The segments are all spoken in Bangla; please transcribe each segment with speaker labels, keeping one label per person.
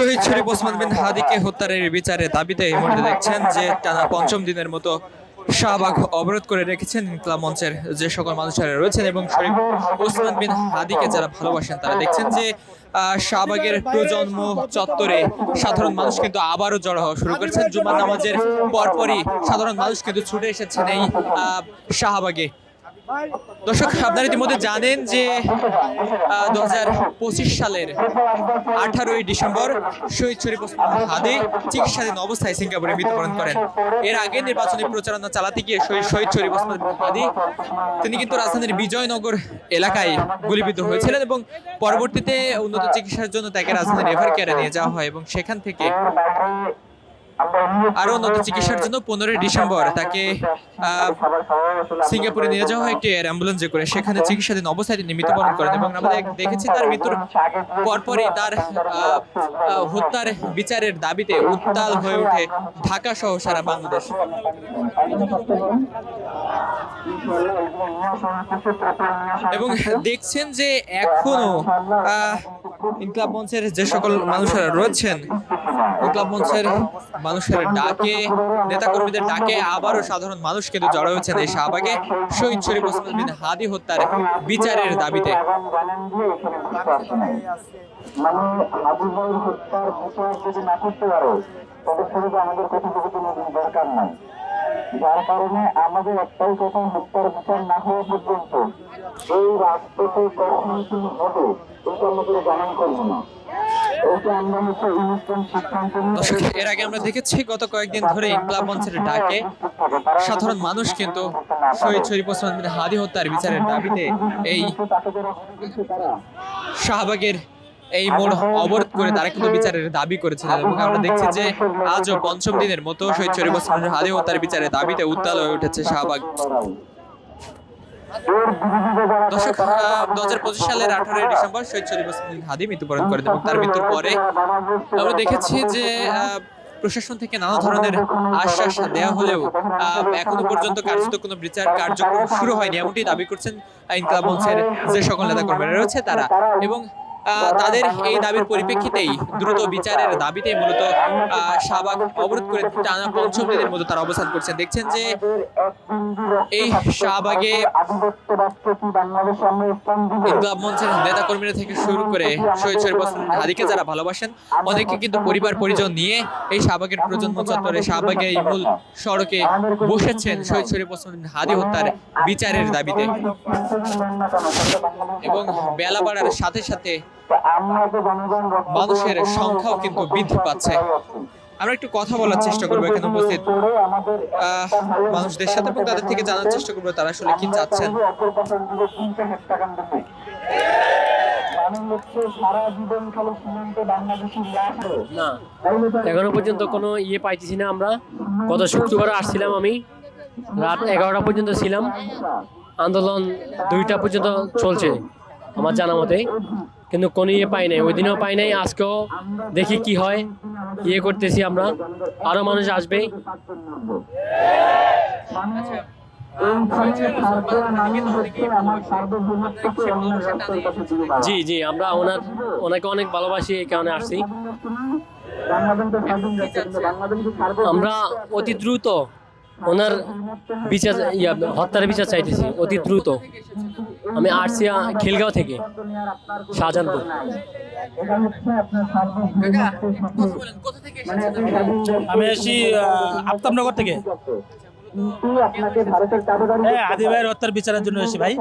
Speaker 1: শহীদ শরীফ ওসমান বিন হাদিকে হত্যার বিচারের দাবিতে এই মুহূর্তে দেখছেন যে টানা পঞ্চম দিনের মতো শাহবাগ অবরোধ করে রেখেছেন ইনকলাব মঞ্চের যে সকল মানুষেরা রয়েছেন এবং শরীফ ওসমান বিন হাদিকে যারা ভালোবাসেন তারা দেখছেন যে শাহবাগের প্রজন্ম চত্বরে সাধারণ মানুষ কিন্তু আবারও জড়ো হওয়া শুরু করেছেন। জুমার নামাজের পরপরই সাধারণ মানুষ কিন্তু ছুটে এসেছেন এই শাহবাগে। দর্শক, আপনারা ইতিমধ্যে জানেন যে 2025 সালের 18ই ডিসেম্বর শহীদ শরীফ ওসমান হাদি চিকিৎসাধীন অবস্থায় সিঙ্গাপুরে মৃত্যুবরণ করেন। এর আগে নির্বাচনী প্রচারণা চালাতে গিয়ে শহীদ শরীফ ওসমান হাদি তিনি কিন্তু রাজধানীর বিজয়নগর এলাকায় গুলিবিদ্ধ হয়েছিলেন এবং পরবর্তীতে উন্নত চিকিৎসার জন্য তাকে রাজধানীর রেফার কেয়ারে নিয়ে যাওয়া হয় এবং সেখান থেকে আরো উন্নত চিকিৎসার জন্য 15 ডিসেম্বর তাকে সিঙ্গাপুরে নিয়ে যাওয়া হয় একটি এয়ার অ্যাম্বুলেন্সে করে। সেখানে চিকিৎসাধীন অবস্থায় তিনি মৃত্যুবরণ করেন এবং আমরা দেখেছি তার মৃত্যুর পরপরই তার হত্যার বিচারের দাবিতে উত্তাল হয়ে ওঠে ঢাকা সহ সারা বাংলাদেশ। এবং দেখছেন যে এখনো ইনকলাব মঞ্চের যে সকল মানুষেরা রয়েছেন, ইনকলাব মঞ্চের মানুষের ডাকে, নেতাকর্মীদের ডাকে আবারও সাধারণ মানুষ কিন্তু জড়ো হয়েছেন এই শাহবাগে শহীদ শরীফ ওসমান বিন হাদি হত্যার বিচারের দাবিতে।
Speaker 2: যার কারণে আমাদের একটাই কথা, হত্যার বিচার না হওয়া পর্যন্ত এই রাষ্ট্রতে কখনো কি হবে এটা আমাদের জানান করবো না।
Speaker 1: এর আগে আমরা দেখেছি গত কয়েকদিন ধরে ইনকলাব মঞ্চের ডাকে সাধারণ মানুষ কিন্তু শহীদ শরীফ ওসমান বিন হাদি হত্যার বিচারের দাবিতে এই শাহবাগের এই মোড় অবরোধ করে তারা কিন্তু বিচারের দাবি করেছিলেন এবং আমরা দেখছি যে আজও পঞ্চম দিনের মতো শহীদ শরীফ ওসমান বিন হাদি হত্যার বিচারের দাবিতে উত্তাল হয়ে উঠেছে শাহবাগ। দর্শক, 2025 সালের 18ই ডিসেম্বর শহীদ শরীফ ওসমান বিন হাদি মৃত্যুবরণ করেন এবং তার মৃত্যুর পরে আমরা দেখেছি যে প্রশাসন থেকে নানা ধরনের আশ্বাস দেওয়া হলেও এখনো পর্যন্ত কার্যত কোনো বিচার কার্যক্রম শুরু হয়নি, এমনটি দাবি করছেন ইনকলাব মঞ্চের যে সকল নেতাকর্মীরা রয়েছে তারা। এবং তাদের এই দাবির পরিপ্রেক্ষিতেই দ্রুত বিচারের দাবিতেই মূলত শাহবাগ অবরোধ করে টানা পঞ্চম দিনের মতো তারা অবস্থান করছেন। দেখছেন যে এই শাহবাগে ইনকলাব মঞ্চের নেতা কর্মীরা থেকে শুরু করে শহীদ শরীফ ওসমান হাদিকে যারা ভালোবাসেন অনেকে কিন্তু পরিবার পরিজন নিয়ে এই শাহবাগের প্রজন্ম চত্বরে শাহবাগের এই মূল সড়কে বসেছেন শহীদ শরীফ ওসমান হাদি হত্যার বিচারের দাবিতে। এবং বেলা বাড়ার সাথে সাথে মানুষের সংখ্যাও কিন্তু বৃদ্ধি পাচ্ছে। আমরা একটু কথা বলার চেষ্টা করবো এখানে উপস্থিত মানুষদের সাথে এবং তাদের থেকে জানার চেষ্টা করবো তারা আসলে কি চাচ্ছেন।
Speaker 3: না, এখনো পর্যন্ত কোনো পাইতেছি না। আমরা গত শুক্রবার আসছিলাম, আমি রাত 11টা পর্যন্ত ছিলাম, আন্দোলন 2টা পর্যন্ত চলছে আমার জানা মতে, কিন্তু কোনো পাই নাই, ওই দিনেও পাই নাই, আজকেও দেখি কি হয়। করতেছি আমরা, আরো মানুষ আসবে। জি জি, আমরা ওনাকে অনেক ভালোবাসি, এই কারণে আসছি। আমরা অতি দ্রুত ওনার বিচার হত্যার বিচার চাইতেছি, অতি দ্রুত। আমি আসছি খিলগাঁও থেকে, শাহজাহানপুর।
Speaker 4: আমি আসছি আফতাবনগর থেকে। আদি ভাইয়ের হত্যার বিচারের জন্য এসেছি ভাই।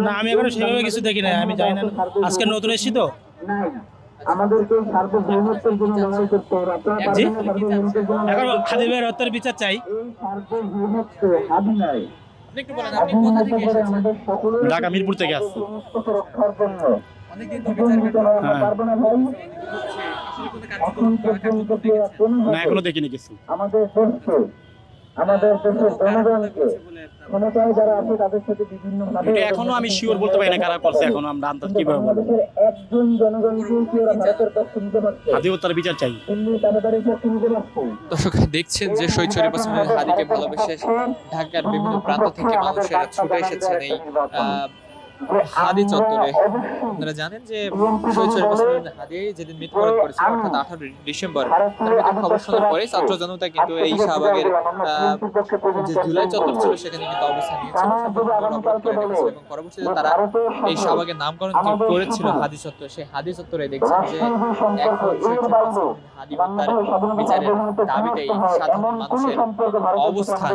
Speaker 4: না, আমি এখনো সেভাবে কিছু দেখি না, আমি জানি না, আজকে নতুন এসেছি তো।
Speaker 2: আমাদেরকে সার্বভৌমত্বের জন্য লড়াই করতে হবে।
Speaker 4: এখন হাদি ভাইয়ের হত্যার বিচার চাই। ঢাকা মিরপুর থেকে আসছি। না, এখনো দেখিনি কিছু।
Speaker 2: আমাদের দেশের জনগণকে ক্ষমতায় যারা আছে তাদের সাথে বিভিন্ন
Speaker 4: এখনো আমি শিওর বলতে পারি না কারা করছে, এখনো আমরা আন্দাজ কিভাবে বলবো।
Speaker 2: একজন জনগণকে ভারতের পক্ষ নিতে পারছে,
Speaker 4: হাদি হত্যার বিচার চাই।
Speaker 1: দর্শক, দেখছেন যে শহীদ শরীফ ওসমান হাদিকে ভালোবেসে ঢাকার বিভিন্ন প্রান্ত থেকে মানুষেরা ছুটে এসেছেন এই হাদি চত্বরে। আপনারা জানেন যে শহীদ শরীফ ওসমান হাদি যেদিন মৃত্যুবরণ করেছেন অর্থাৎ 18 ডিসেম্বর, তার মৃত্যুর খবর শোনার পরে ছাত্র জনতা কিন্তু এই শাহবাগের যে জুলাই চত্বর ছিল সেখানে কিন্তু অবস্থান নিয়েছিল, অবরোধ করে রেখেছিল এবং পরবর্তীতে তারা এই শাহবাগের নামকরণ করেছিল হাদি চত্বর। সেই হাদি চত্বরে দেখছেন যে এখন শহীদ শরীফ ওসমান হাদি হত্যার বিচারের দাবিতে এই সাধারণ মানুষের অবস্থান।